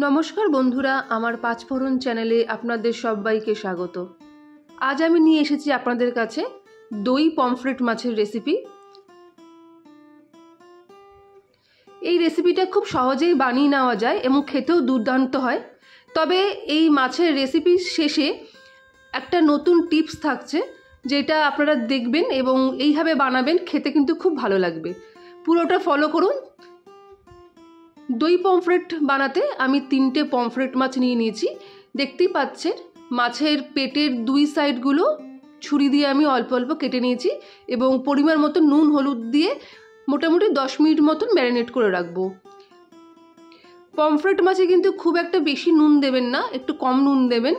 নমস্কার বন্ধুরা, আমার পাঁচফোড়ন চ্যানেলে আপনাদের সবাইকে স্বাগত। আজ আমি নিয়ে এসেছি আপনাদের কাছে দই পমফ্রেট মাছের রেসিপি। এই রেসিপিটা খুব সহজেই বানিয়ে নেওয়া যায় এবং খেতেও দুর্দান্ত হয়। তবে এই মাছের রেসিপির শেষে একটা নতুন টিপস থাকছে, যেটা আপনারা দেখবেন এবং এইভাবে বানাবেন, খেতে কিন্তু খুব ভালো লাগবে। পুরোটা ফলো করুন। দই পমফ্রেট বানাতে আমি 3টে পমফ্রেট মাছ নিয়ে নিয়েছি। দেখতেই পাচ্ছেন মাছের পেটের দুই সাইডগুলো ছুরি দিয়ে আমি অল্প অল্প কেটে নিয়েছি এবং পরিমাণ মতো নুন হলুদ দিয়ে মোটামুটি 10 মিনিট মতন ম্যারিনেট করে রাখবো। পমফ্রেট মাছে কিন্তু খুব একটা বেশি নুন দেবেন না, একটু কম নুন দেবেন,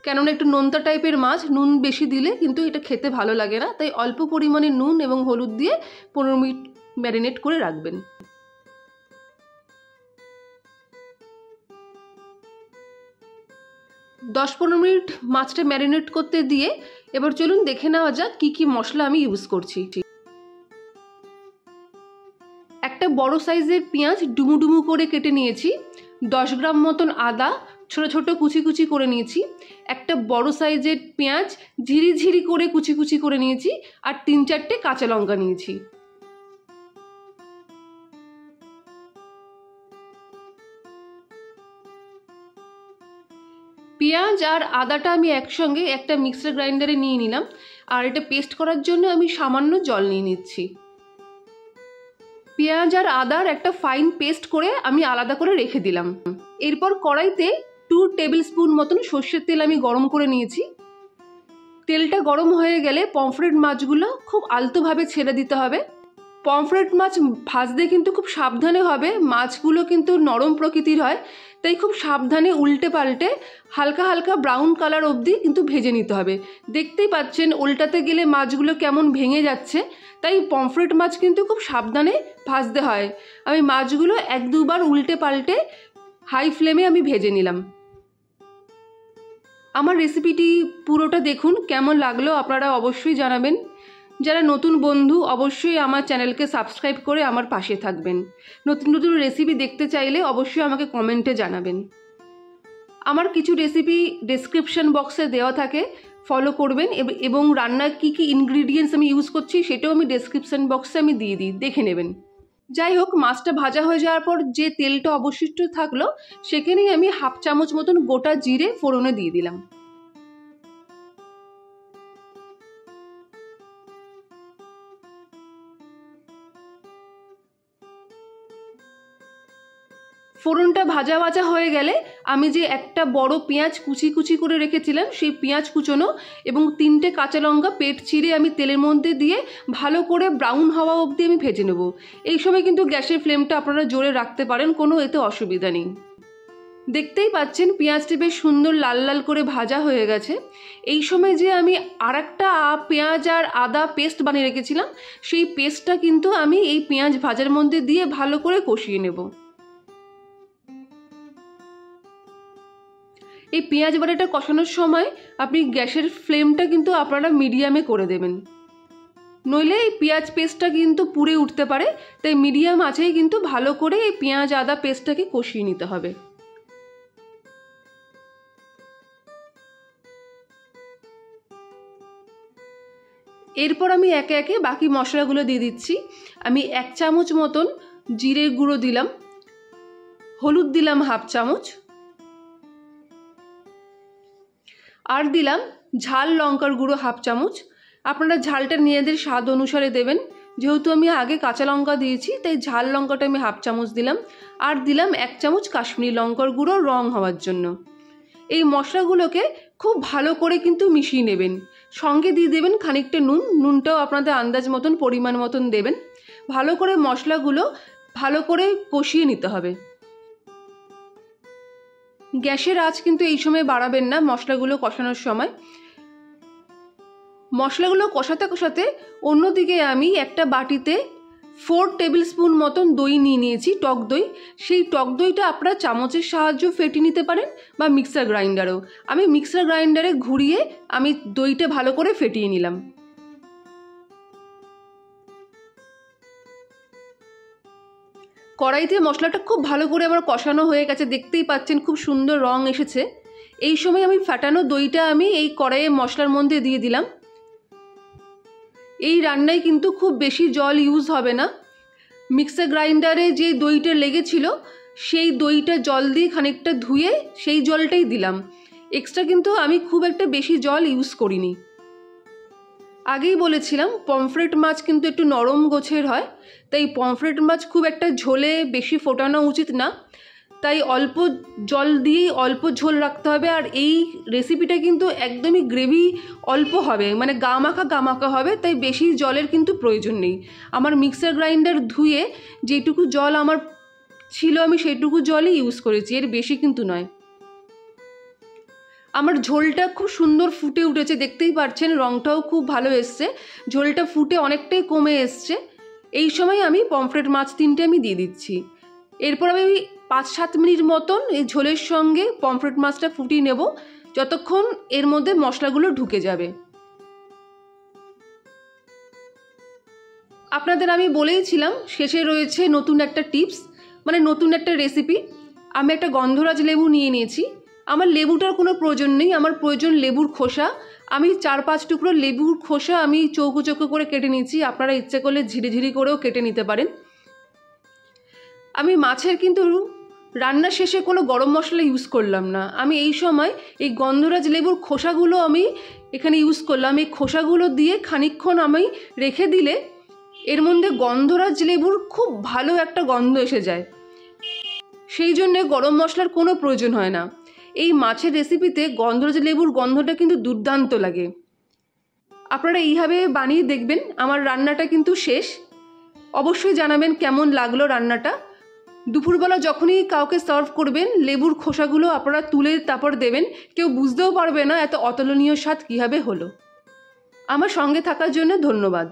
কেননা একটু নোনতা টাইপের মাছ, নুন বেশি দিলে কিন্তু এটা খেতে ভালো লাগে না। তাই অল্প পরিমাণে নুন এবং হলুদ দিয়ে 15 মিনিট ম্যারিনেট করে রাখবেন। দশ 15 মিনিট মাছটা ম্যারিনেট করতে দিয়ে এবার চলুন দেখে নেওয়া যাক কী কী মশলা আমি ইউজ করছি। একটা বড় সাইজের পেঁয়াজ ডুমু ডুমু করে কেটে নিয়েছি। 10 গ্রাম মতন আদা ছোট ছোট কুচি কুচি করে নিয়েছি। একটা বড় সাইজের পেঁয়াজ ঝিরি ঝিরি করে কুচি কুচি করে নিয়েছি। আর 3-4টে কাঁচা লঙ্কা নিয়েছি। পেঁয়াজ আর আদাটা আমি একসঙ্গে একটা মিক্সার গ্রাইন্ডারে নিয়ে নিলাম, আর এটা পেস্ট করার জন্য আমি সামান্য জল নিয়ে নিচ্ছি। পেঁয়াজ আর আদার একটা ফাইন পেস্ট করে আমি আলাদা করে রেখে দিলাম। এরপর কড়াইতে 2 টেবিল স্পুন মতন সর্ষের তেল আমি গরম করে নিয়েছি। তেলটা গরম হয়ে গেলে পমফ্রেট মাছগুলো খুব আলতোভাবে ছেড়ে দিতে হবে। পমফ্রেট মাছ ভাজতে কিন্তু খুব সাবধানে হবে, মাছগুলো কিন্তু নরম প্রকৃতির হয়, তাই খুব সাবধানে উল্টে পাল্টে হালকা হালকা ব্রাউন কালার অবধি কিন্তু ভেজে নিতে হবে। দেখতেই পাচ্ছেন উল্টাতে গেলে মাছগুলো কেমন ভেঙে যাচ্ছে, তাই পমফ্রেট মাছ কিন্তু খুব সাবধানে ভাজতে হয়। আমি মাছগুলো 1-2 বার উল্টে পাল্টে হাই ফ্লেমে আমি ভেজে নিলাম। আমার রেসিপিটি পুরোটা দেখুন, কেমন লাগলো আপনারা অবশ্যই জানাবেন। যারা নতুন বন্ধু অবশ্যই আমার চ্যানেলকে সাবস্ক্রাইব করে আমার পাশে থাকবেন। নতুন নতুন রেসিপি দেখতে চাইলে অবশ্যই আমাকে কমেন্টে জানাবেন। আমার কিছু রেসিপি ডেসক্রিপশন বক্সে দেওয়া থাকে, ফলো করবেন, এবং রান্নার কী কী ইনগ্রিডিয়েন্টস আমি ইউজ করছি সেটাও আমি ডেসক্রিপশন বক্সে আমি দিয়ে দিই, দেখে নেবেন। যাই হোক, মাছটা ভাজা হয়ে যাওয়ার পর যে তেলটা অবশিষ্ট থাকলো সেখানেই আমি 1/2 চামচ মতন গোটা জিরে ফোড়নে দিয়ে দিলাম। ফোড়নটা ভাজা ভাজা হয়ে গেলে আমি যে একটা বড় পেঁয়াজ কুচি কুচি করে রেখেছিলাম সেই পেঁয়াজ কুচোনো এবং 3টে কাঁচা লঙ্কা পেট চিরে আমি তেলের মধ্যে দিয়ে ভালো করে ব্রাউন হওয়া অবধি আমি ভেজে নেব। এই সময় কিন্তু গ্যাসের ফ্লেমটা আপনারা জোরে রাখতে পারেন, কোনো এতে অসুবিধা নেই। দেখতেই পাচ্ছেন পেঁয়াজটি বেশ সুন্দর লাল লাল করে ভাজা হয়ে গেছে। এই সময় যে আমি আরেকটা পেঁয়াজ আর আদা পেস্ট বানিয়ে রেখেছিলাম সেই পেস্টটা কিন্তু আমি এই পেঁয়াজ ভাজার মধ্যে দিয়ে ভালো করে কষিয়ে নেব। এই পেঁয়াজ বাটাটা কষানোর সময় আপনি গ্যাসের ফ্লেমটা কিন্তু আপনারা মিডিয়ামে করে দেবেন, নইলে এই পেঁয়াজ পেস্টটা কিন্তু পুড়ে উঠতে পারে। তাই মিডিয়াম আঁচেই কিন্তু ভালো করে এই পেঁয়াজ আদা পেস্টটাকে কষিয়ে নিতে হবে। এরপর আমি একে একে বাকি মশলাগুলো দিয়ে দিচ্ছি। আমি 1 চামচ মতন জিরের গুঁড়ো দিলাম, হলুদ দিলাম 1/2 চামচ, আর দিলাম ঝাল লঙ্কার গুঁড়ো 1/2 চামচ। আপনারা ঝালটা নিজেদের স্বাদ অনুসারে দেবেন। যেহেতু আমি আগে কাঁচা লঙ্কা দিয়েছি তাই ঝাল লঙ্কাটা আমি 1/2 চামচ দিলাম। আর দিলাম 1 চামচ কাশ্মীরি লঙ্কার গুঁড়ো রং হওয়ার জন্য। এই মশলাগুলোকে খুব ভালো করে কিন্তু মিশিয়ে নেবেন। সঙ্গে দিয়ে দেবেন খানিকটা নুন, নুনটাও আপনাদের আন্দাজ মতন পরিমাণ মতন দেবেন। ভালো করে মশলাগুলো ভালো করে কষিয়ে নিতে হবে। গ্যাসের আঁচ কিন্তু এই সময় বাড়াবেন না মশলাগুলো কষানোর সময়। মশলাগুলো কষাতে কষাতে অন্যদিকে আমি একটা বাটিতে 4 টেবিল স্পুন মতন দই নিয়ে নিয়েছি, টক দই। সেই টক দইটা আপনারা চামচের সাহায্যে ফেটিয়ে নিতে পারেন বা মিক্সার গ্রাইন্ডারেও। আমি মিক্সার গ্রাইন্ডারে ঘুরিয়ে আমি দইটা ভালো করে ফেটিয়ে নিলাম। কড়াইতে মশলাটা খুব ভালো করে আমার কষানো হয়ে গেছে, দেখতেই পাচ্ছেন খুব সুন্দর রং এসেছে। এই সময় আমি ফাটানো দইটা আমি এই কড়াইয়ে মশলার মধ্যে দিয়ে দিলাম। এই রান্নায় কিন্তু খুব বেশি জল ইউজ হবে না। মিক্সার গ্রাইন্ডারে যে দইটা লেগেছিল সেই দইটা জল দিয়ে খানিকটা ধুয়ে সেই জলটাই দিলাম। এক্সট্রা কিন্তু আমি খুব একটা বেশি জল ইউজ করিনি। আগেই বলেছিলাম পমফ্রেট মাছ কিন্তু একটু নরম গোছের হয়, তাই পমফ্রেট মাছ খুব একটা ঝোলে বেশি ফোটানো উচিত না, তাই অল্প জল দিয়েই অল্প ঝোল রাখতে হবে। আর এই রেসিপিটা কিন্তু একদমই গ্রেভি অল্প হবে, মানে গা মাখা হবে, তাই বেশি জলের কিন্তু প্রয়োজন নেই। আমার মিক্সার গ্রাইন্ডার ধুয়ে যেটুকু জল আমার ছিল আমি সেইটুকু জলই ইউজ করেছি, এর বেশি কিন্তু নয়। আমার ঝোলটা খুব সুন্দর ফুটে উঠেছে, দেখতেই পাচ্ছেন রঙটাও খুব ভালো এসছে, ঝোলটা ফুটে অনেকটাই কমে এসছে। এই সময় আমি পমফ্রেট মাছ 3টে আমি দিয়ে দিচ্ছি। এরপর আমি 5-7 মিনিট মতন এই ঝোলের সঙ্গে পমফ্রেট মাছটা ফুটিয়ে নেব, যতক্ষণ এর মধ্যে মশলাগুলো ঢুকে যাবে। আপনাদের আমি বলেইছিলাম শেষে রয়েছে নতুন একটা টিপস, মানে নতুন একটা রেসিপি। আমি একটা গন্ধরাজ লেবু নিয়ে নিয়েছি। আমার লেবুটার কোনো প্রয়োজন নেই, আমার প্রয়োজন লেবুর খোসা। আমি 4-5 টুকরো লেবুর খোসা আমি চৌকো চৌকো করে কেটে নিয়েছি, আপনারা ইচ্ছে করলে ঝিরিঝিরি করেও কেটে নিতে পারেন। আমি মাছের কিন্তু রান্নার শেষে কোনো গরম মশলা ইউজ করলাম না, আমি এই সময় এই গন্ধরাজ লেবুর খোসাগুলো আমি এখানে ইউজ করলাম। এই খোসাগুলো দিয়ে খানিকক্ষণ আমি রেখে দিলে এর মধ্যে গন্ধরাজ লেবুর খুব ভালো একটা গন্ধ এসে যায়, সেই জন্যে গরম মশলার কোনো প্রয়োজন হয় না। এই মাছের রেসিপিতে গন্ধরাজ লেবুর গন্ধটা কিন্তু দুর্দান্ত লাগে। আপনারা এইভাবে বানিয়ে দেখবেন। আমার রান্নাটা কিন্তু শেষ, অবশ্যই জানাবেন কেমন লাগলো রান্নাটা। দুপুরবেলা যখনই কাউকে সার্ভ করবেন লেবুর খোসাগুলো আপনারা তুলে তারপর দেবেন, কেউ বুঝতেও পারবে না এত অতুলনীয় স্বাদ কীভাবে হলো। আমার সঙ্গে থাকার জন্য ধন্যবাদ।